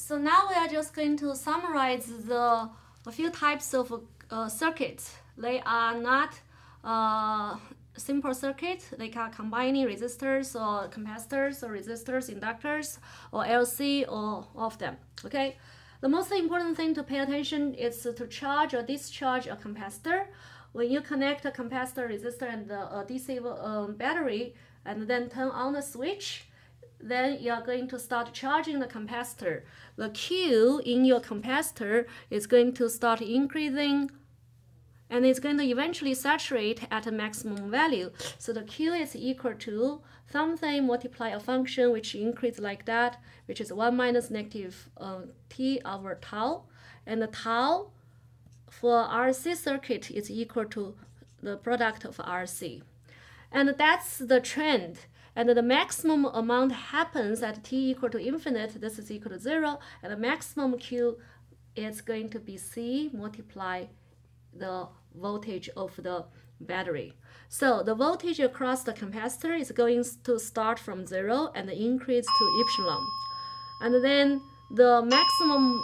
So now we are just going to summarize a few types of circuits. They are not simple circuits. They are combining resistors or capacitors or resistors, inductors, or LC, or all of them. Okay. The most important thing to pay attention is to charge or discharge a capacitor. When you connect a capacitor, resistor, and a DC battery, and then turn on the switch, then you are going to start charging the capacitor. The Q in your capacitor is going to start increasing, and it's going to eventually saturate at a maximum value. So the Q is equal to something multiply a function which increases like that, which is 1 minus negative t over tau. And the tau for RC circuit is equal to the product of RC. And that's the trend. And the maximum amount happens at t equal to infinite. This is equal to 0. And the maximum Q is going to be C multiply the voltage of the battery. So the voltage across the capacitor is going to start from 0 and increase to epsilon. And then the maximum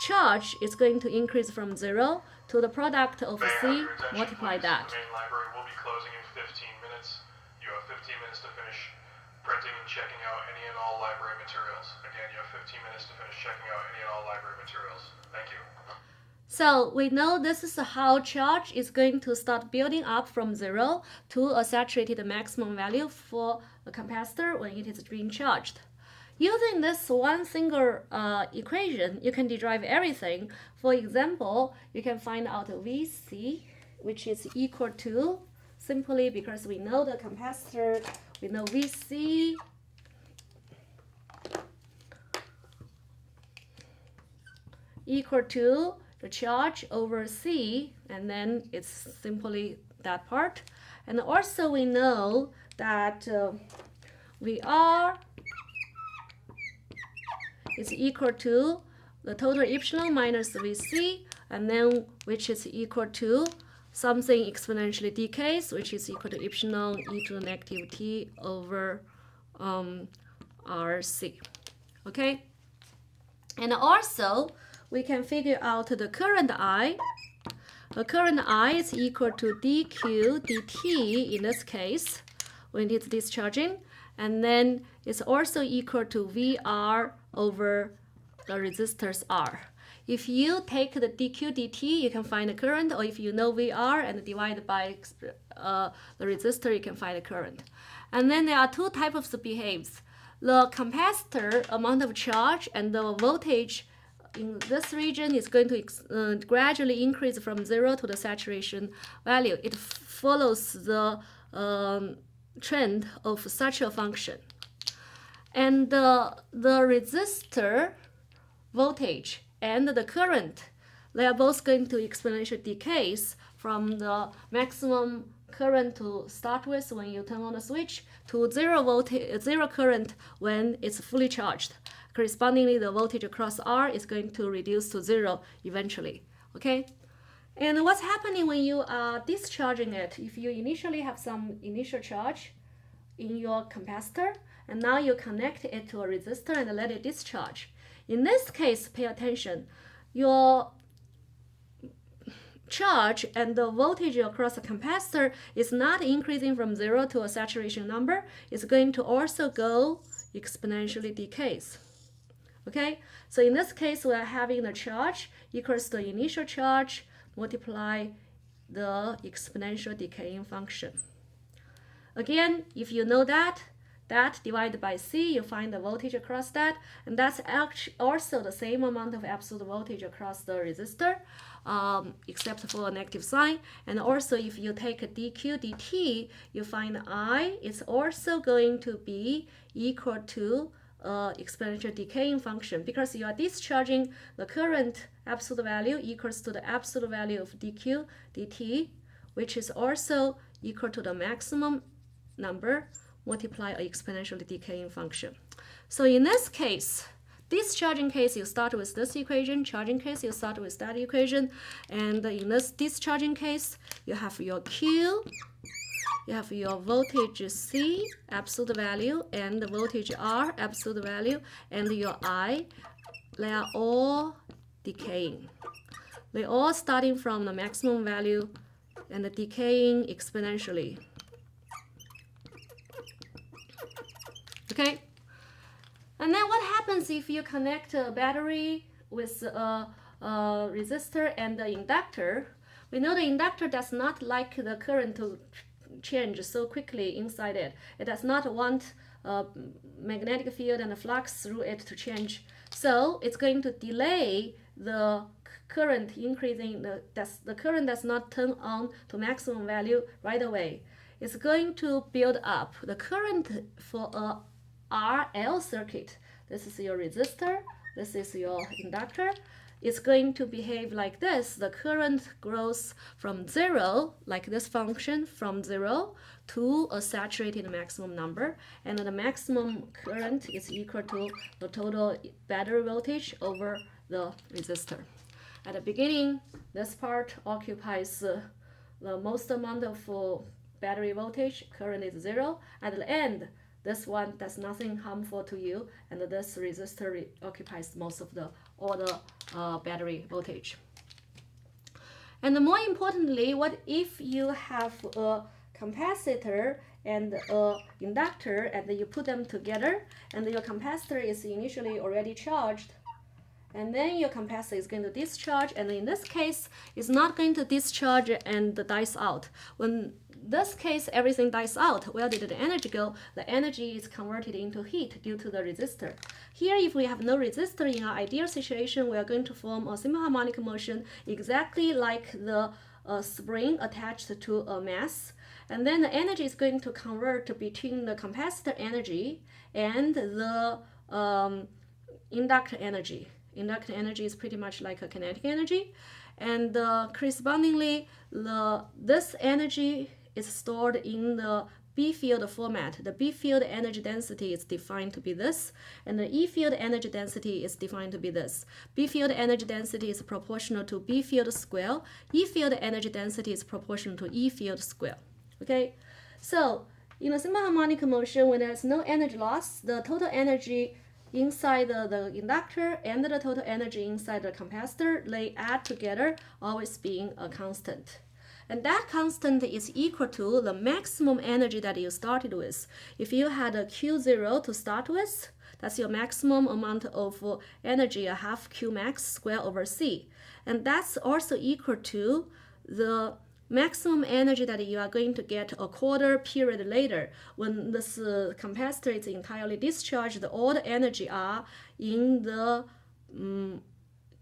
charge is going to increase from 0 to the product of C multiply that. The main library will be closing in 15 minutes. You have 15 minutes to finish printing and checking out any and all library materials. Again, you have 15 minutes to finish checking out any and all library materials. Thank you. So we know this is how charge is going to start building up from 0 to a saturated maximum value for the capacitor when it is being charged. Using this one single equation, you can derive everything. For example, you can find out Vc, which is equal to, simply because we know the capacitor, we know Vc equal to the charge over C, and then it's simply that part. And also we know that VR is equal to the total epsilon minus Vc, and then which is equal to something exponentially decays, which is equal to epsilon e to the negative t over Rc. Okay? And also, we can figure out the current I. The current I is equal to dq dt in this case, when it's discharging, and then it's also equal to VR over the resistors R. If you take the dq dt, you can find the current, or if you know VR and divide by the resistor, you can find the current. And then there are two types of behaves. The capacitor amount of charge and the voltage in this region is going to gradually increase from 0 to the saturation value. It follows the trend of such a function. And the resistor voltage and the current, they are both going to exponentially decrease from the maximum current to start with when you turn on the switch to zero current when it's fully charged. Correspondingly, the voltage across R is going to reduce to 0 eventually. Okay? And what's happening when you are discharging it? If you initially have some initial charge in your capacitor, and now you connect it to a resistor and let it discharge. In this case, pay attention. Your charge and the voltage across the capacitor is not increasing from 0 to a saturation number. It's going to also go exponentially decays. Okay, so in this case, we are having the charge equals the initial charge multiply the exponential decaying function. Again, if you know that divided by C, you find the voltage across that, and that's actually also the same amount of absolute voltage across the resistor, except for a negative sign. And also, if you take a dq dt, you find I is also going to be equal to exponential decaying function, because you are discharging the current absolute value equals to the absolute value of dq dt, which is also equal to the maximum number multiply an exponentially decaying function. So in this case, discharging case, you start with this equation. Charging case, you start with that equation. And in this discharging case, you have your Q, you have your voltage C, absolute value, and the voltage R, absolute value, and your I, they are all decaying. They all starting from the maximum value and decaying exponentially. Okay? And then what happens if you connect a battery with a resistor and the inductor? We know the inductor does not like the current to change so quickly inside it. It does not want magnetic field and the flux through it to change. So it's going to delay the current increasing. The current does not turn on to maximum value right away. It's going to build up the current for a RL circuit. This is your resistor, this is your inductor. It's going to behave like this. The current grows from 0, like this function, from 0 to a saturated maximum number, and the maximum current is equal to the total battery voltage over the resistor. At the beginning, this part occupies the most amount of battery voltage, current is 0. At the end, this one does nothing harmful to you, and this resistor occupies most of all the battery voltage. And more importantly, what if you have a capacitor and an inductor, and you put them together, and your capacitor is initially already charged, and then your capacitor is going to discharge, and in this case, it's not going to discharge and dies out. When this case, everything dies out. Where did the energy go? The energy is converted into heat due to the resistor. Here, if we have no resistor in our ideal situation, we are going to form a simple harmonic motion exactly like the spring attached to a mass. And then the energy is going to convert between the capacitor energy and the inductor energy. Inductor energy is pretty much like a kinetic energy. And correspondingly, this energy is stored in the B field format. The B field energy density is defined to be this, and the E field energy density is defined to be this. B field energy density is proportional to B field square. E field energy density is proportional to E field square. Okay, so in a simple harmonic motion, when there's no energy loss, the total energy inside the inductor and the total energy inside the capacitor, they add together, always being a constant. And that constant is equal to the maximum energy that you started with. If you had a Q0 to start with, that's your maximum amount of energy, a half Q max square over C. And that's also equal to the maximum energy that you are going to get a quarter period later when this capacitor is entirely discharged. All the energy are in the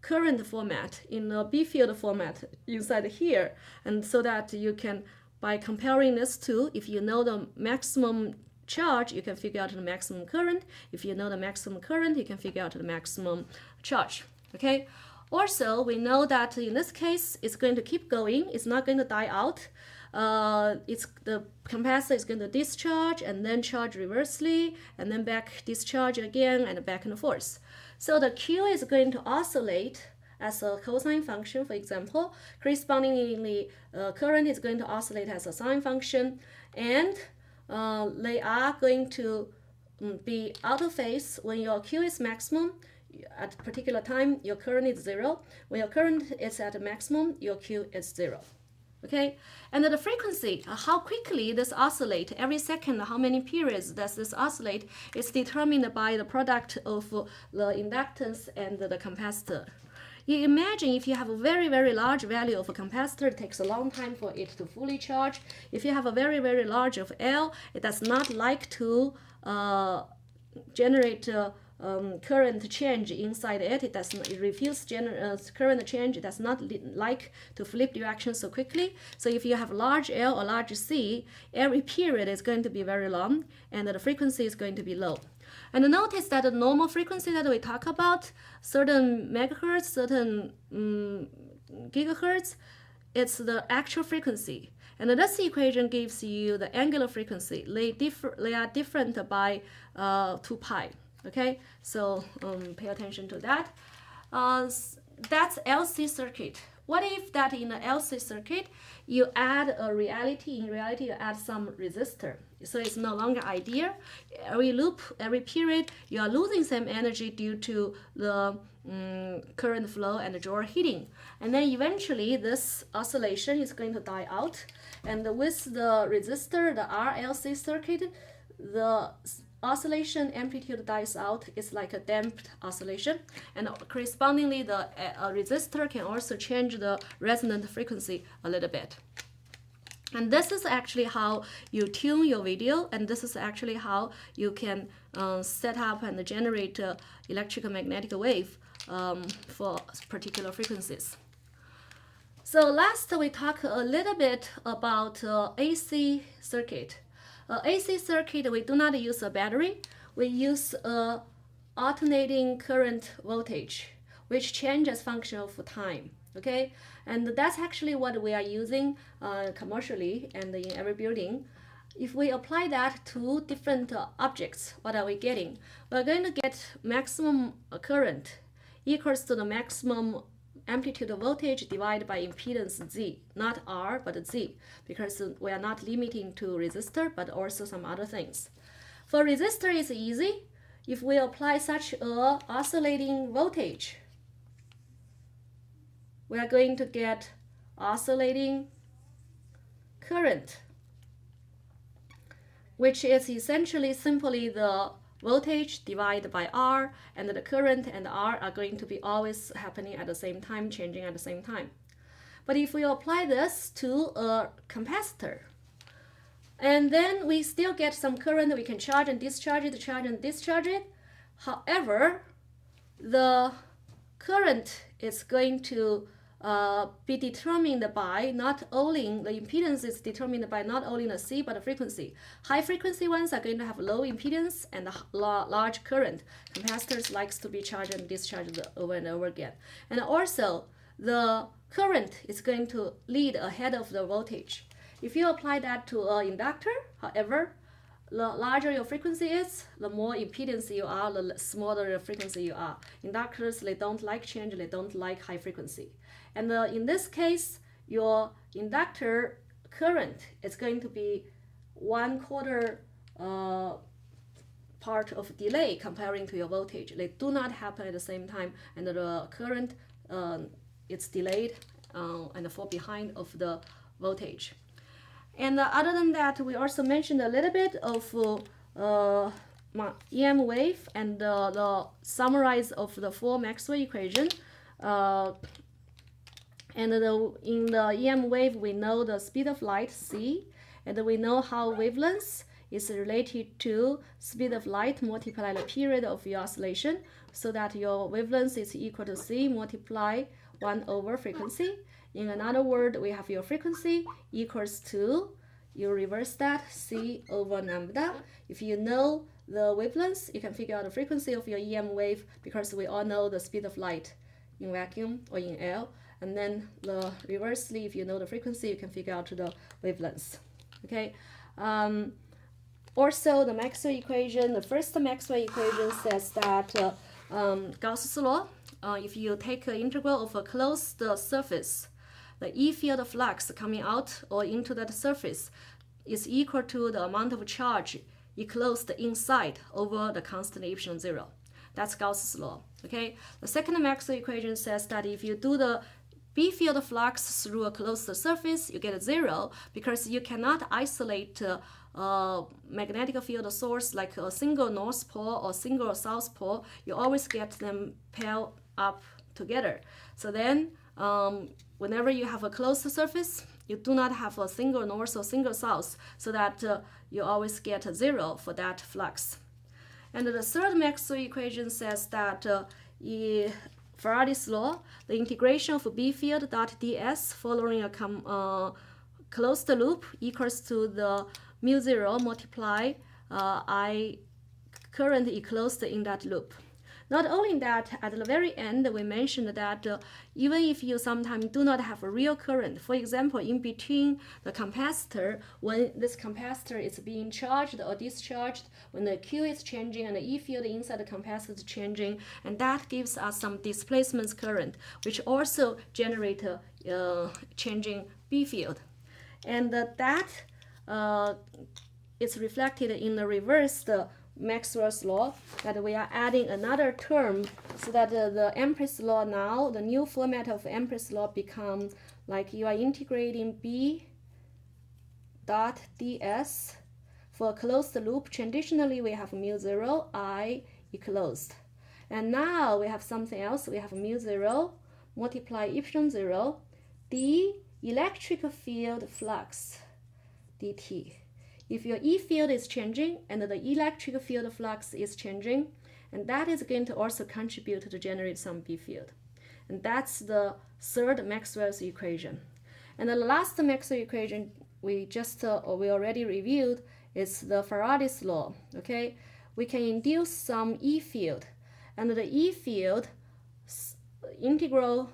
current format, in the B field format inside here. And so that you can, by comparing this two, if you know the maximum charge, you can figure out the maximum current. If you know the maximum current, you can figure out the maximum charge. Okay. Also, we know that in this case, it's going to keep going. It's not going to die out. The capacitor is going to discharge and then charge reversely, and then back discharge again, and back and forth. So the Q is going to oscillate as a cosine function, for example. Correspondingly, current is going to oscillate as a sine function, and they are going to be out of phase when your Q is maximum. At a particular time, your current is 0. When your current is at a maximum, your Q is 0. Okay, and the frequency, how quickly this oscillates, every second, how many periods does this oscillate, is determined by the product of the inductance and the capacitor. You imagine if you have a very, very large value of a capacitor, it takes a long time for it to fully charge. If you have a very, very large of L, it does not like to generate current change inside it. It refuses current change. It does not like to flip direction so quickly. So if you have large L or large C, every period is going to be very long, and the frequency is going to be low. And notice that the normal frequency that we talk about, certain megahertz, certain gigahertz, it's the actual frequency. And this equation gives you the angular frequency. They are different by 2 pi. Okay, so pay attention to that. That's LC circuit. What if that in the LC circuit, you add a reality, in reality you add some resistor. So it's no longer ideal. Every loop, every period, you are losing some energy due to the current flow and the Joule heating. And then eventually this oscillation is going to die out. And with the resistor, the RLC circuit, the oscillation amplitude dies out. It's like a damped oscillation, and correspondingly the resistor can also change the resonant frequency a little bit. And this is actually how you tune your video, and this is actually how you can set up and generate electromagnetic wave for particular frequencies. So last we talk a little bit about AC circuit. AC circuit, we do not use a battery. We use a alternating current voltage, which changes function of time. Okay, and that's actually what we are using commercially and in every building. If we apply that to different objects, what are we getting? We're going to get maximum current equals to the maximum amplitude voltage divided by impedance Z, not R, but Z, because we are not limiting to resistor, but also some other things. For resistor, it's easy. If we apply such a oscillating voltage, we are going to get oscillating current, which is essentially simply the voltage divided by R, and the current and R are going to be always happening at the same time, changing at the same time. But if we apply this to a capacitor, and then we still get some current, we can charge and discharge it, charge and discharge it. However, the current is going to be determined by not only the impedance is determined by not only the C but the frequency. High frequency ones are going to have low impedance and large current. Capacitors likes to be charged and discharged over and over again. And also the current is going to lead ahead of the voltage. If you apply that to an inductor, however, the larger your frequency is, the more impedance you are, the smaller your frequency you are. Inductors, they don't like change, they don't like high frequency. And in this case, your inductor current is going to be 1/4 part of delay comparing to your voltage. They do not happen at the same time, and the current it's delayed and fall behind of the voltage. And other than that, we also mentioned a little bit of EM wave and the summarize of the 4 Maxwell equation. And in the EM wave, we know the speed of light, c, and we know how wavelength is related to speed of light multiplied the period of your oscillation, so that your wavelength is equal to c multiply 1 over frequency. In another word, we have your frequency equals to, you reverse that, c over lambda. If you know the wavelength, you can figure out the frequency of your EM wave, because we all know the speed of light in vacuum or in air. And then reversely, if you know the frequency, you can figure out the wavelength. Okay. Also, the Maxwell equation, the first Maxwell equation says that Gauss's law, if you take an integral of a closed surface, the E field flux coming out or into that surface is equal to the amount of charge enclosed inside over the constant epsilon 0. That's Gauss's law. Okay. The second Maxwell equation says that if you do the B field flux through a closed surface, you get 0, because you cannot isolate magnetic field source like a single north pole or single south pole. You always get them pair up together. So then whenever you have a closed surface, you do not have a single north or single south, so that you always get 0 for that flux. And the third Maxwell equation says that Faraday's law, the integration of B field dot ds following a closed loop equals to the mu 0 multiply I current enclosed in that loop. Not only that, at the very end, we mentioned that even if you sometimes do not have a real current, for example, in between the capacitor, when this capacitor is being charged or discharged, when the Q is changing and the E field inside the capacitor is changing, and that gives us some displacement current, which also generate a changing B field. And that is reflected in the reversed Maxwell's law, that we are adding another term so that the Ampere's law now, the new format of Ampere's law becomes like you are integrating B dot ds for a closed loop. Traditionally, we have mu 0, I closed. And now we have something else. We have mu 0 multiply epsilon 0 the electric field flux dt. If your E field is changing and the electric field flux is changing, and that is going to also contribute to generate some B field. And that's the third Maxwell's equation. And the last Maxwell equation we already reviewed is the Faraday's law. Okay, we can induce some E field, and the E field integral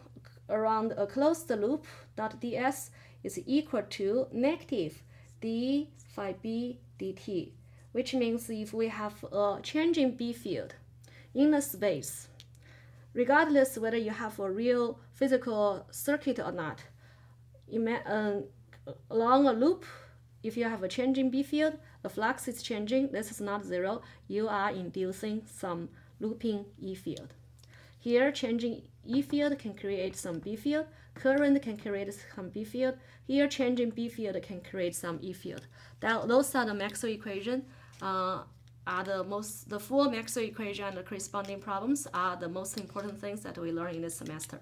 around a closed loop dot ds is equal to negative d phi b dt, which means if we have a changing B field in the space, regardless whether you have a real physical circuit or not, along a loop, if you have a changing B field, the flux is changing, this is not zero, you are inducing some looping E field. Here, changing E field can create some B field, current can create some B field. Here, changing B field can create some E field. Those are the Maxwell equation. The four Maxwell equation and the corresponding problems are the most important things that we learn in this semester.